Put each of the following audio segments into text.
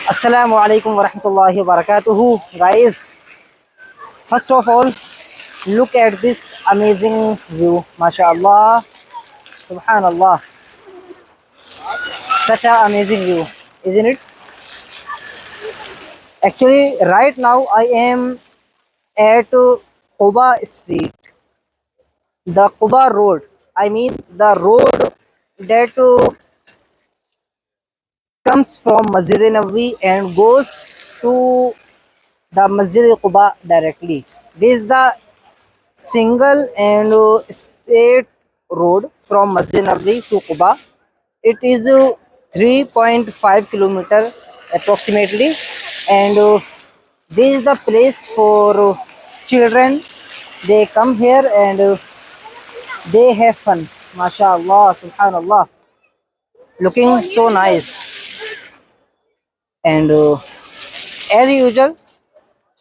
Assalamu alaikum warahmatullahi wabarakatuh. Guys, first of all, look at this amazing view. MashaAllah, Subhanallah. Such an amazing view, isn't it? Actually, right now I am at Quba Street, the Quba Road. I mean, the road that comes from Masjid Nabawi and goes to the Masjid Quba directly. This is the single and straight road from Masjid Nabawi to Quba. It is 3.5 kilometer approximately, and this is the place for children. They come here and they have fun. MashaAllah, Subhanallah, looking so nice. And as usual,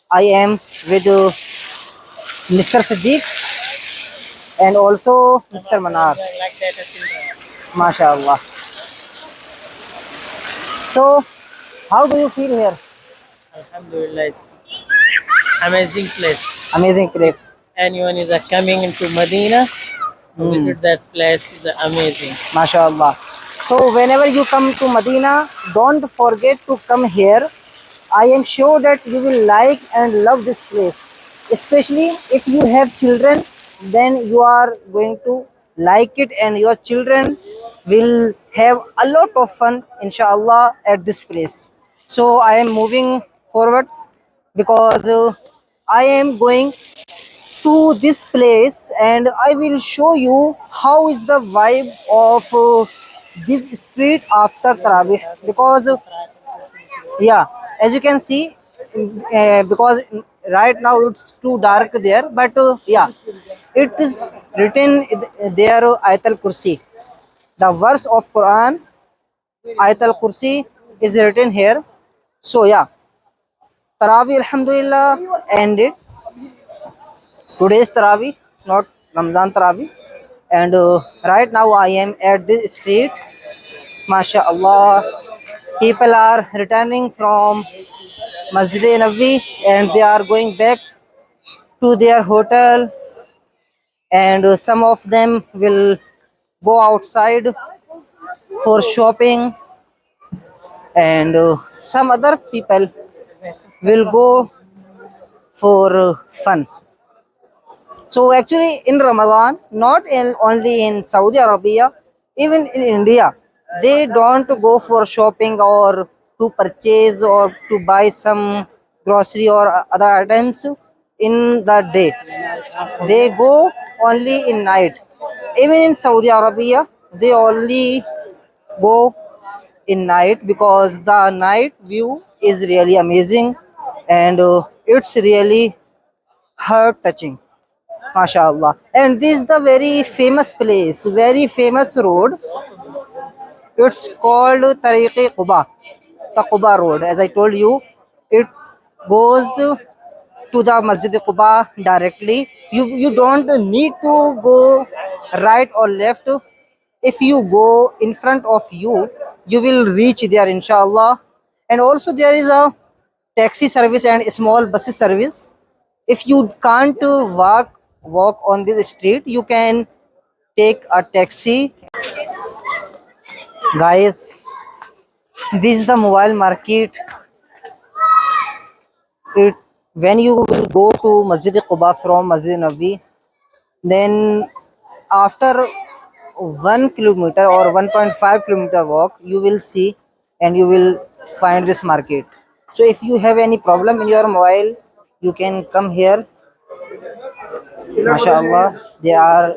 I am with Mr. Siddiq and also Mr. Manar. MashaAllah. So, how do you feel here? Alhamdulillah, it's amazing place. Amazing place. Anyone is coming into Medina to visit that place is amazing. MashaAllah. So, whenever you come to Medina, don't forget to come here. I am sure that you will like and love this place. Especially if you have children, then you are going to like it, and your children will have a lot of fun, inshallah, at this place. So, I am moving forward because I am going to this place and I will show you how is the vibe of this street after Tarawih, because yeah, as you can see, because right now it's too dark there, but yeah, it is written there, Ayatul Kursi, the verse of Quran, Ayatul Kursi is written here. So yeah, Tarawih alhamdulillah ended. Today's Tarawih, not Ramzan Tarawih. And right now I am at this street. MashaAllah. People are returning from Masjid Nabawi and they are going back to their hotel. And some of them will go outside for shopping. And some other people will go for fun. So actually in Ramadan, not only in Saudi Arabia, even in India, they don't go for shopping or to purchase or to buy some grocery or other items in the day. They go only in night. Even in Saudi Arabia, they only go in night because the night view is really amazing, and it's really heart touching. MashaAllah. And this is the very famous place, very famous road. It's called Tariqi Quba, the Quba road. As I told you, it goes to the Masjid Quba directly. You don't need to go right or left. If you go in front of you, you will reach there, inshallah. And also there is a taxi service and small bus service. If you can't walk on this street, you can take a taxi. Guys, this is the mobile market. It When you will go to Masjid Quba from Masjid Nabawi, then after 1 kilometer or 1.5 kilometer walk, you will see and you will find this market. So if you have any problem in your mobile, you can come here. MashaAllah, there are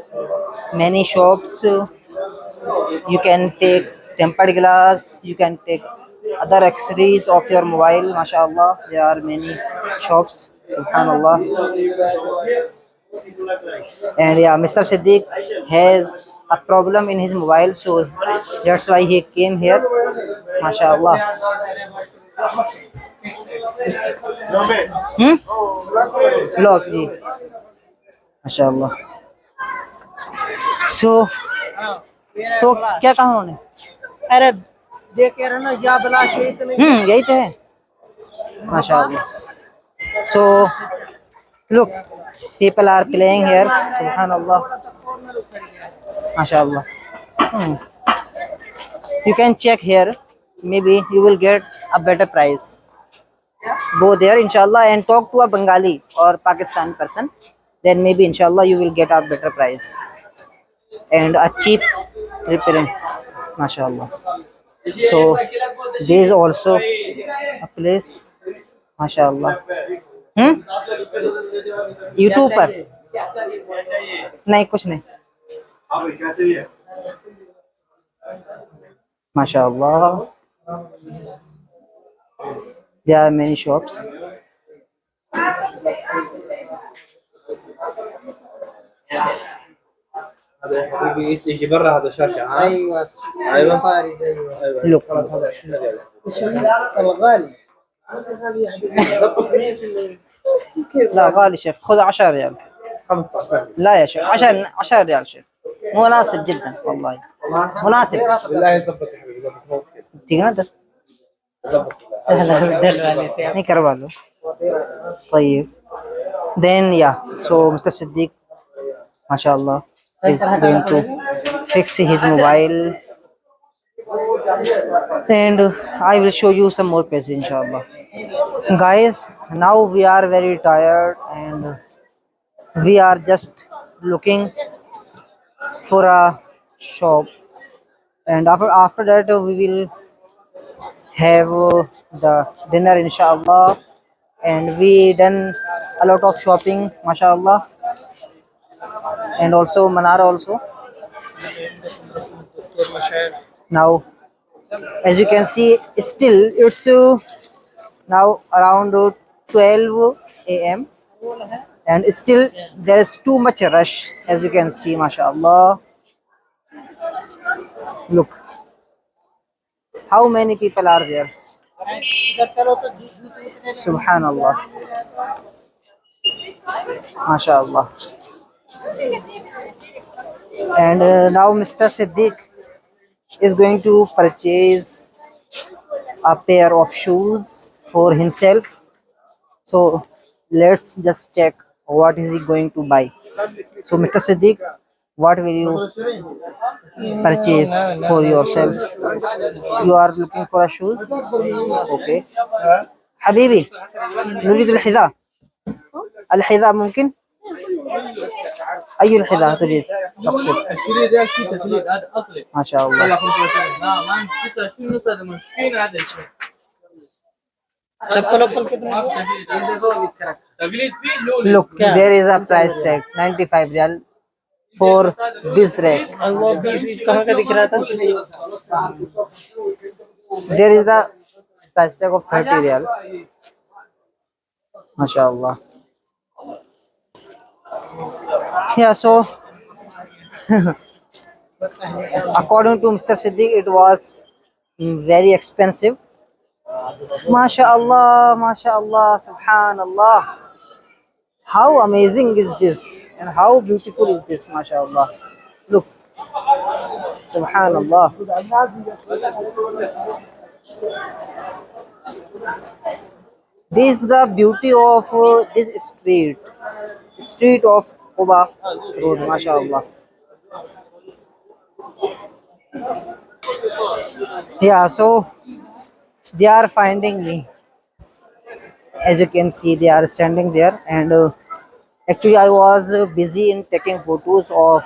many shops. You can take tempered glass, you can take other accessories of your mobile. MashaAllah, there are many shops. Subhanallah. And yeah, Mr. Siddiq has a problem in his mobile, so that's why he came here. MashaAllah. Look, ji. MashaAllah. So, तो क्या कहा उन्होंने? अरे देख रहे ना याद लाश यही तो है। MashaAllah. So look, people are playing here. Subhanallah. MashaAllah. Hmm. You can check here. Maybe you will get a better price. Go there, inshallah, and talk to a Bengali or Pakistan person. Then maybe, inshallah, you will get a better price and a cheap repairing. MashaAllah. So there is also a place. MashaAllah. YouTube पर नहीं कुछ नहीं माशाअल्लाह there are many shops هذا يا حبيبي يجي برا هذا شاشه ها ايوه ايوه فارد ايوه look خلاص هذا 20 ريال الغالي لا غالي شيخ خذ 10 ريال 15 لا يا شيخ 10 ريال شيخ مناسب جدا والله مناسب بالله يظبط يا حبيبي يظبط مو مشكله ठीक है ना दस يظبط नहीं करवा लो طيب then yeah so Mr. Siddiq mashallah is going to fix his mobile and I will show you some more pages inshallah guys now we are very tired and we are just looking for a shop and after that we will have the dinner inshallah and we done a lot of shopping mashallah and also Manara also now as you can see still it's now around 12 a.m. and still there is too much rush as you can see mashallah look how many people are there subhanallah mashallah and now Mr. Siddiq is going to purchase a pair of shoes for himself so let's just check what is he going to buy so Mr. Siddiq what will you purchase for yourself you are looking for a shoes okay حبيبي نريد الحذاء الحذاء ممكن أي الحذاء تريد تقصد 20 ريال في تقليد هذا اصلي ما شاء الله لا ما عندي 29 نص هذا مسكين هذا चप्पल वप्पल कितने तकलीफ भी लो look there is a price tag 95 real for this rack वो 20 कहाँ का दिख रहा था there is the price tag of 30 real mashallah yeah so according to Mr. Siddiq it was very expensive mashallah subhanallah how amazing is this and how beautiful is this mashallah look subhanallah this is the beauty of this street of Quba road mashallah yeah so they are finding me as you can see they are standing there and actually I was busy in taking photos of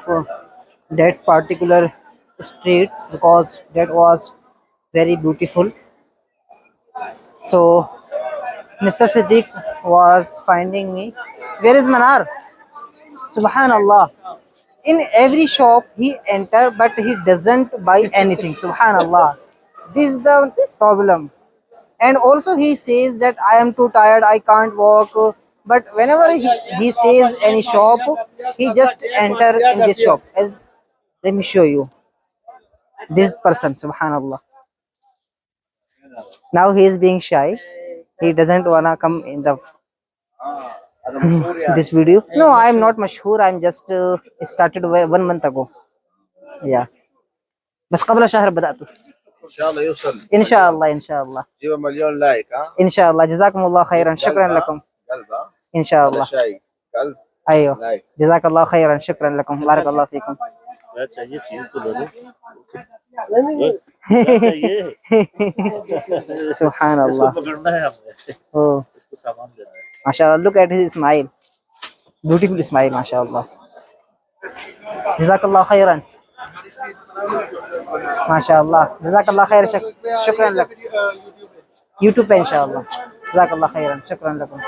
that particular street because that was very beautiful so Mr. Siddiq was finding me where is Manar subhanallah in every shop he enter but he doesn't buy anything subhanallah this is the problem and also he says that I am too tired I can't walk but whenever he says any shop he just enter in this shop as let me show you this person subhanallah now he is being shy he doesn't wanna come in the this video no I am not mashhoor I am just started 1 month ago yeah بس قبل شهر بدأت ان شاء الله يوصل ان شاء الله ان شاء الله جيبه مليون لايك ها ان شاء الله. جزاكم الله خيرا، شكرا قلب، ها؟ لكم. قلب ها ان شاء هذا الله. شاي قلب ايوه لايك جزاك الله خيرا، شكرا لكم، بارك الله فيكم. क्या चाहिए चीज तो दे दो सुभान इसको अल्लाह। पकड़ना है हमें ओ इसको सामान देना है माशाल्लाह, look at his smile, beautiful smile माशाल्लाह। जज़ाकल्लाह खैरन, माशाल्लाह जज़ाकल्लाह खैर, शुक्रन लक। यूट्यूब पे इंशाअल्लाह। जज़ाकल्लाह खैरन, शुक्रन लकुम।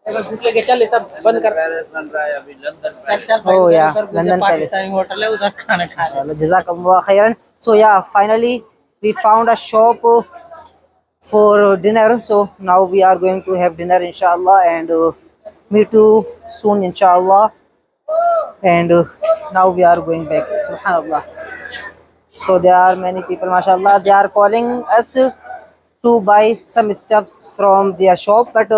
लेके चल ये सब बंद कर। बन रहा है अभी लंदन चल चल भाई, Oh, उधर yeah, उधर London Palace. पाकिस्तानी होटल है, उधर खाना खा ले। Jazakallah khairan. So yeah, finally we found a shop for dinner. So now we are going to have dinner inshallah, and meet you soon inshallah. And now we are going back. Subhanallah. So there are many people, mashallah. They are calling us to buy some stuffs from their shop, but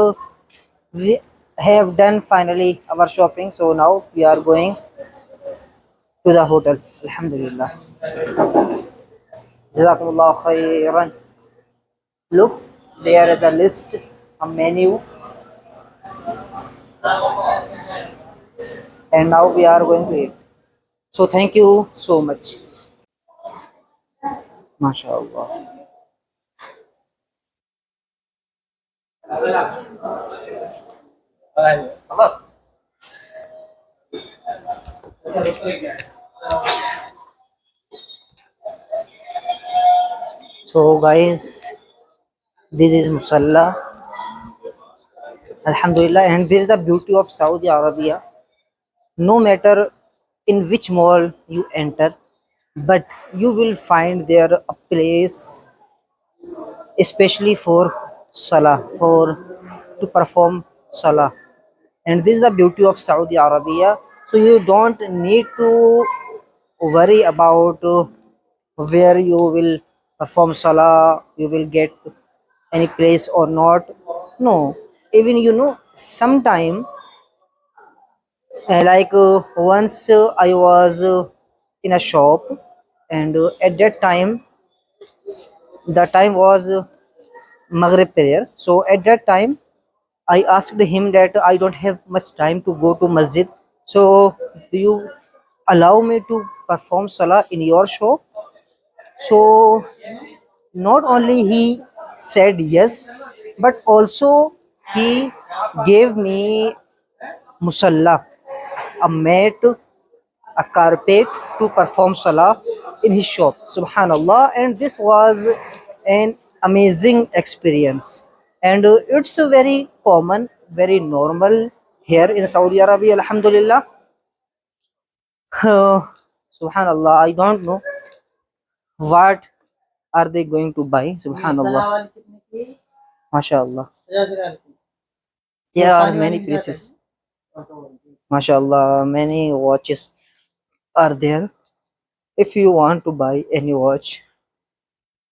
we have done finally our shopping. So now we are going to the hotel. Alhamdulillah. Jazakumullah khairan. Look, there is a list, a menu, and now we are going to eat. So thank you so much. MashaAllah. خلاص So guys, this is Musalla. Alhamdulillah, and this is the beauty of Saudi Arabia. No matter in which mall you enter, but you will find there a place especially for Salah, for to perform Salah. And this is the beauty of Saudi Arabia. So you don't need to worry about where you will perform Salah, you will get any place or not. No, even sometime once I was in a shop, and at that time the time was Maghrib prayer. So at that time I asked him that I don't have much time to go to masjid, so do you allow me to perform salah in your shop? So not only he said yes, but also he gave me musalla, a mat, a carpet to perform salah in his shop. Subhanallah. And this was an amazing experience. And it's a very common, very normal here in Saudi Arabia. Alhamdulillah. Subhanallah. I don't know what are they going to buy. Subhanallah. MashaAllah. There are many places. MashaAllah. Many watches are there. If you want to buy any watch,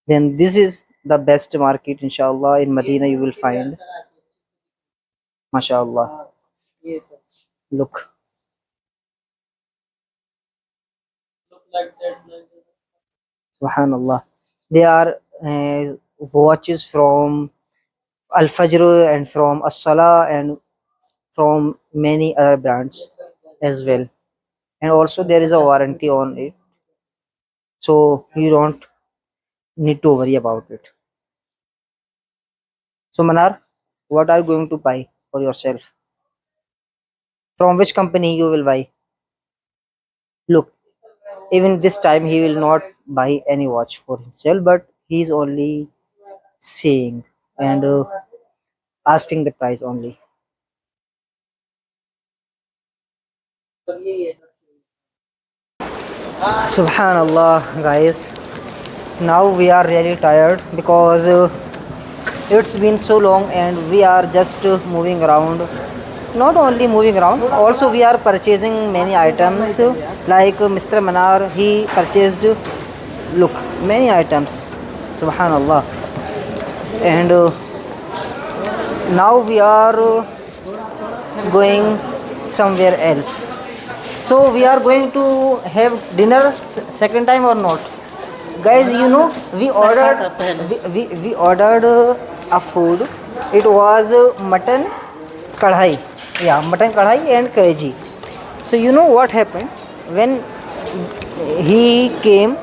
then this is the best market inshallah in Medina you will find. MashaAllah. Yes, sir. Look. Look like that. Subhanallah. There are watches from Al Fajr and from As-Salah and from many other brands as well. And also there is a warranty on it. So you don't need to worry about it. So Manar, what are you going to buy for yourself? From which company you will buy? Look, even this time he will not buy any watch for himself, but he is only saying and asking the price only. Subhanallah, guys. Now we are really tired because it's been so long and we are just moving around. Not only moving around, also we are purchasing many items. Like Mr. Manar, he purchased, look, many items. Subhanallah. And now we are going somewhere else. So we are going to have dinner second time or not? guys, you know, we ordered a food. It was mutton kadhai. Yeah, mutton kadhai and crazy. So you know what happened when he came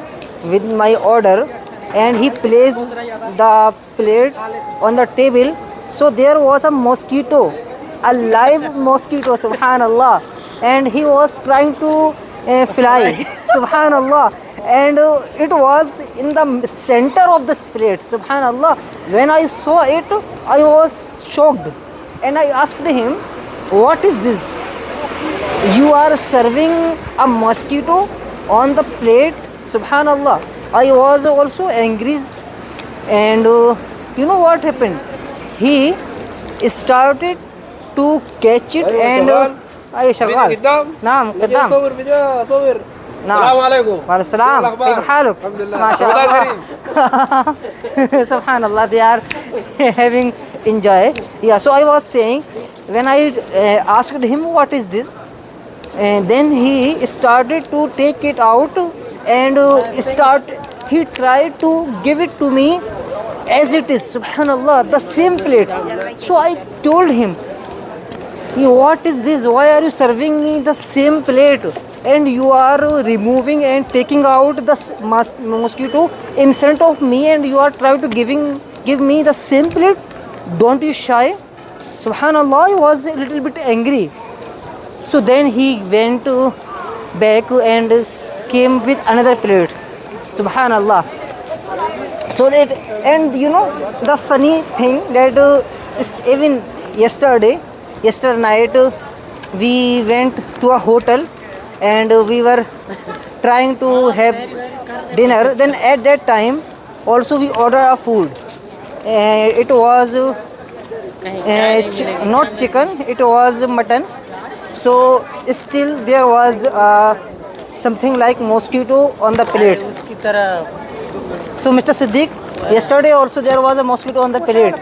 with my order and he placed the plate on the table. So there was a mosquito, a live mosquito, subhanallah, and he was trying to fly, subhanallah, and it was in the center of the plate, subhanallah. When I saw it, I was shocked, and I asked him, "What is this? You are serving a mosquito on the plate, subhanallah." I was also angry, and you know what happened? He started to catch it and أي شغال نعم قدام صور فيديو صور نعم السلام عليكم وعليكم السلام كيف حالك؟ الحمد لله ما شاء الله سبحان الله, they are having enjoy. Yeah, so I was saying, when I asked him what is this, and then he started to take it out and he tried to give it to me as it is, subhanallah, the same plate. So I told him, what is this? Why are you serving me the same plate and you are removing and taking out the mosquito in front of me and you are trying to give me the same plate? Don't you shy? Subhanallah, I was a little bit angry. So then he went back and came with another plate, subhanallah. So that, and you know the funny thing that even yesterday night we went to a hotel and we were trying to have dinner. Then at that time also we ordered a food. It was not chicken, it was mutton. So still there was something like mosquito on the plate. So Mr. Siddiq, yesterday also there was a mosquito on the plate.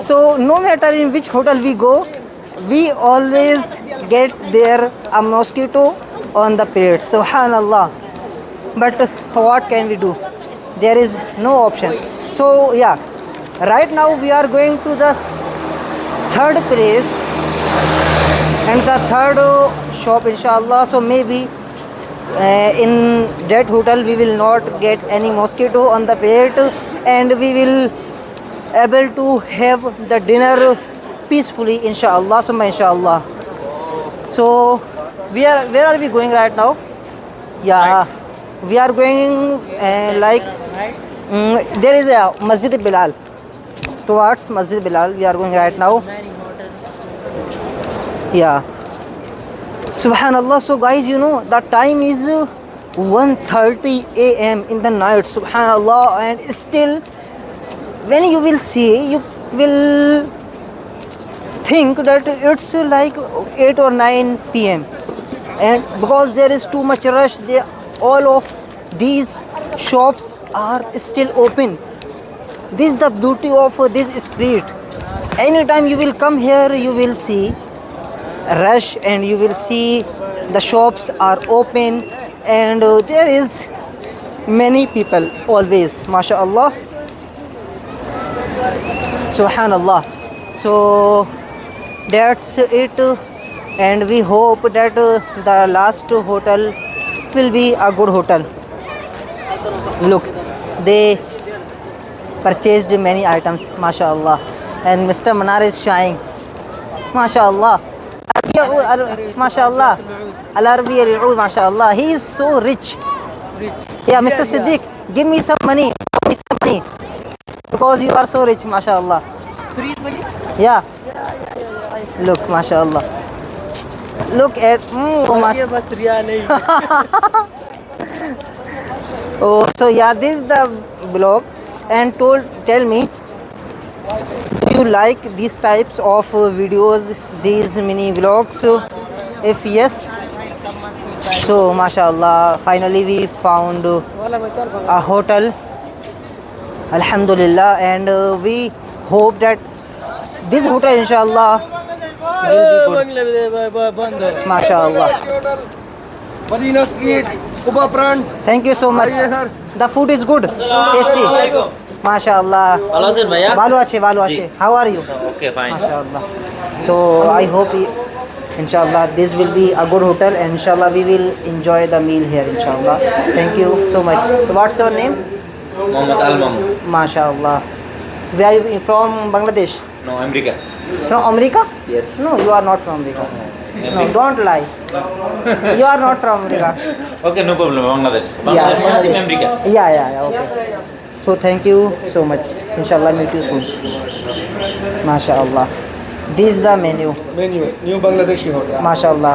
So no matter in which hotel we go, we always get there a mosquito on the plate, subhanallah. But what can we do? There is no option. So yeah, right now we are going to the third place and the third shop, inshallah. So maybe in that hotel we will not get any mosquito on the plate and we will able to have the dinner peacefully, inshallah. So inshallah. So where are we going right now? Yeah, we are going like there is a Masjid Bilal. Towards Masjid Bilal we are going right now. Yeah, subhanallah. So guys, you know the time is 1:30 a.m. in the night, subhanallah, and still when you will see, you will think that it's like 8 or 9 p.m. and because there is too much rush, all of these shops are still open. This is the beauty of this street. Anytime you will come here, you will see rush and you will see the shops are open and there is many people always, mashallah, subhanallah. So that's it, and we hope that the last hotel will be a good hotel. Look, they purchased many items, mashallah, and Mr. Manar is shying, mashallah. MashaAllah, Al-Arabiya Al-Uud, MashaAllah. He is so rich. Yeah, Mr. Siddiq, give me some money. Give me some money. Because you are so rich, MashaAllah. To eat money? Yeah. Look, MashaAllah. Look at. Oh, so yeah, this is the vlog. And tell me, do you like these types of videos, these mini vlogs? If yes, so mashallah, finally we found a hotel, alhamdulillah, and we hope that this hotel inshallah will be good, mashallah. Madina Street, Kuba Brand. Thank you so much. The food is good, tasty. MashaAllah. ভালো আছেন ভাইয়া? ভালো আছে, ভালো আছে. How are you? Okay fine. MashaAllah. So I hope, inshallah, this will be a good hotel, and inshallah we will enjoy the meal here, inshallah. Thank you so much. What's your name? Mohammad Al Mamun. MashaAllah. Where are you from? Bangladesh? No America. From America? Yes. No, you are not from America. No, don't lie. You are not from America. Okay no problem Bangladesh. Bangladesh Bangladesh. America. Yeah, okay. So thank you so much. Inshallah, meet you soon. MashaAllah. This is the menu. Menu, New Bangladeshi hotel. MashaAllah.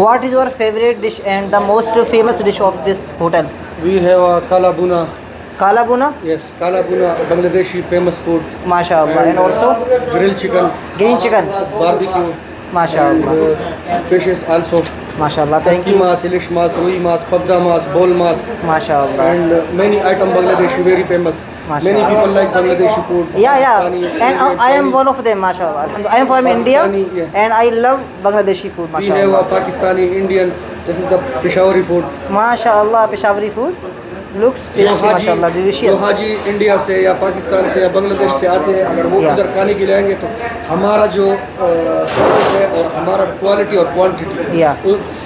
What is your favorite dish and the most famous dish of this hotel? We have a kala buna. Kala buna? Yes, kala buna, Bangladeshi famous food. MashaAllah. And also Grilled chicken, green chicken. barbecue, MashaAllah. fishes also. MashaAllah. Thank Kaski you. mas, ilish mas, rui mas, pabda mas, bol mas, MashaAllah. and many item Bangladeshi very famous. Mashallah. Many people like Bangladeshi food. Yeah. Pakistani, And Indian, I am Chinese. one of them, MashaAllah. I am from India, Pakistani, yeah. and I love Bangladeshi food, We have a MashaAllah. Pakistani, Indian. This is the Peshawari food. MashaAllah, Peshawari food looks जो tasty, MashaAllah, जो delicious. हाजी India से या पाकिस्तान से या बांग्लादेश से आते हैं, अगर वो Yeah. इधर खाने के लिए आएंगे तो हमारा जो सर्विस है और हमारा क्वालिटी और क्वांटिटी Yeah.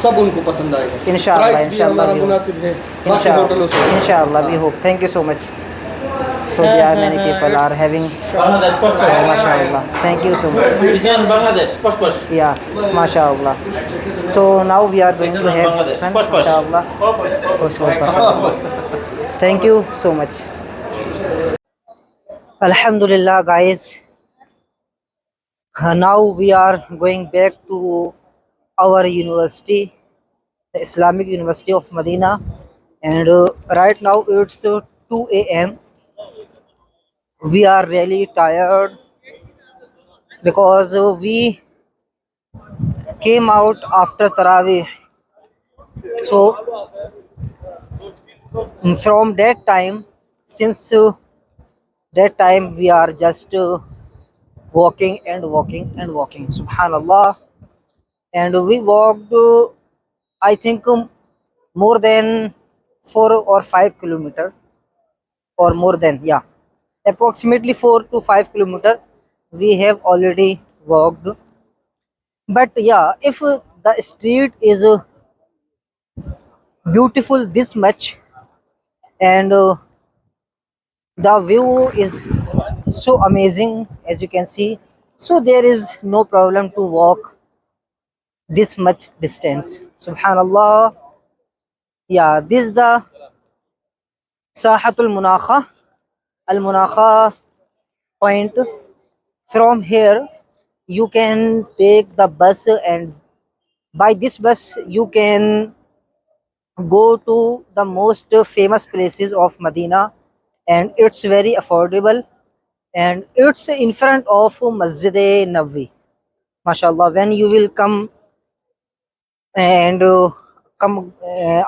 सब उनको पसंद आएगा। इंशाअल्लाह, प्राइस भी इंशाअल्लाह हमारा भी हो। मुनासिब है बाकी होटलों से। Inshallah, we hope. Thank you so much. So there are many people are having, Bangladesh post MashaAllah. Thank you so much. দিছেন Bangladesh post post. Yeah, MashaAllah. So now we are going to have fun, MashaAllah. MashaAllah. Thank you so much. Alhamdulillah, guys. Now we are going back to our university, the Islamic University of Medina, and right now it's 2 a.m. We are really tired because we came out after Taraweeh. So from that time, since that time we are just walking and walking and walking, subhanallah. And we walked, I think, more than 4 or 5 kilometer, or more than, yeah, approximately 4 to 5 kilometer we have already walked. But yeah, if the street is beautiful this much, and the view is so amazing, as you can see, so there is no problem to walk this much distance, subhanallah. Yeah, this is the Sahatul Munakha, Al Munakha point. From here you can take the bus, and by this bus you can go to the most famous places of Medina, and it's very affordable, and it's in front of Masjid Nabawi, mashallah. When you will come and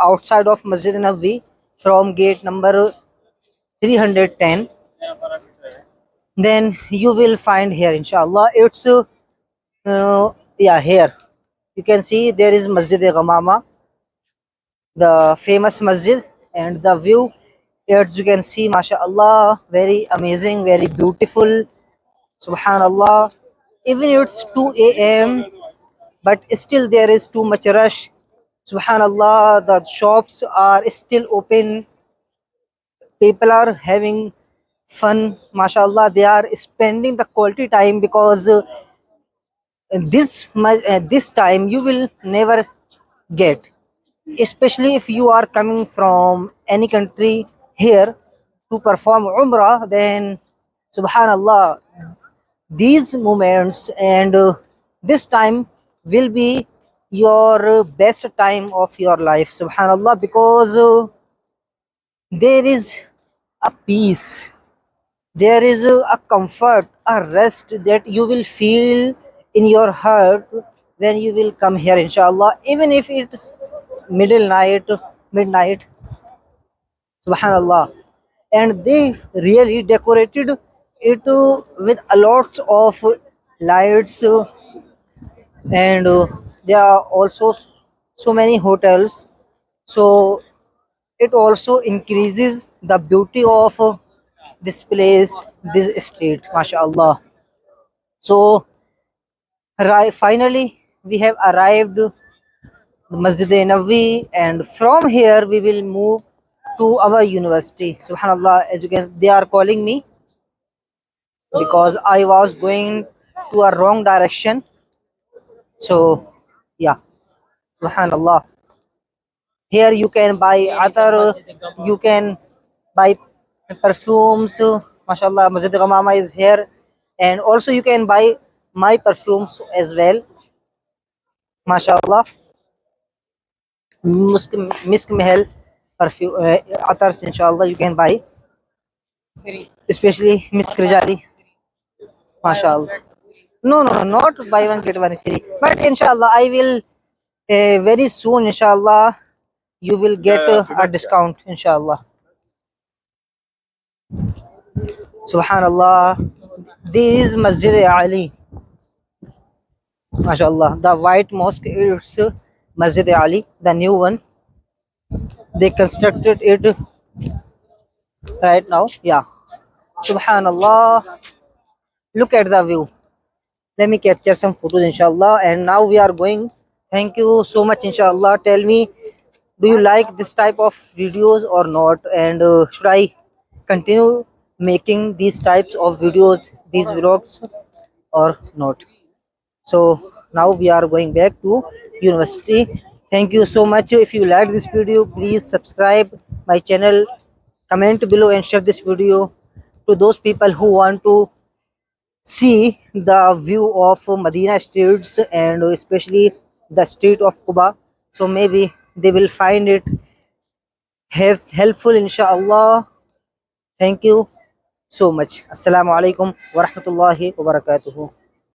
outside of Masjid Nabawi from gate number 310, then you will find here, inshallah, it's yeah, here you can see there is Masjid Ghamama, the famous masjid, and the view, as you can see, mashallah, very amazing, very beautiful, subhanallah. Even it's 2 a.m, but still there is too much rush, subhanallah. The shops are still open, people are having fun, mashallah. They are spending the quality time, because this time you will never get, especially if you are coming from any country here to perform umrah. Then subhanallah, these moments and this time will be your best time of your life, subhanallah, because there is a peace, there is a comfort, a rest that you will feel in your heart when you will come here, inshallah. Even if it's midnight, subhanallah. And they really decorated it with a lot of lights, and there are also so many hotels. So it also increases the beauty of this place, this street, mashallah. So finally we have arrived Masjid Nabawi, and from here we will move to our university. Subhanallah, as you can, they are calling me because I was going to a wrong direction. So yeah, Subhanallah. Here you can buy other, you can buy perfumes. MashaAllah, Masjid Ghamama is here, and also you can buy my perfumes as well. MashaAllah, Misk Mahal perfume, others inshallah you can buy, especially Misk Rijali. MashaAllah. No, no, no, not buy one get one free. But inshallah, I will very soon. Inshallah, you will get a discount. Inshallah. Subhanallah. This is Masjid Ali. MashaAllah. The white mosque is Masjid Ali, the new one. They constructed it right now. Yeah. Subhanallah. Look at the view. Let me capture some photos inshallah, and now we are going. Thank you so much inshallah. Tell me, do you like this type of videos or not, and should I continue making these types of videos, these vlogs, or not? So now we are going back to university. Thank you so much. If you like this video, please subscribe my channel, comment below, and share this video to those people who want to see the view of Medina streets, and especially the street of Quba. So maybe they will find it helpful inshallah. Thank you so much. Assalamu alaikum wa rahmatullahi wa barakatuhu.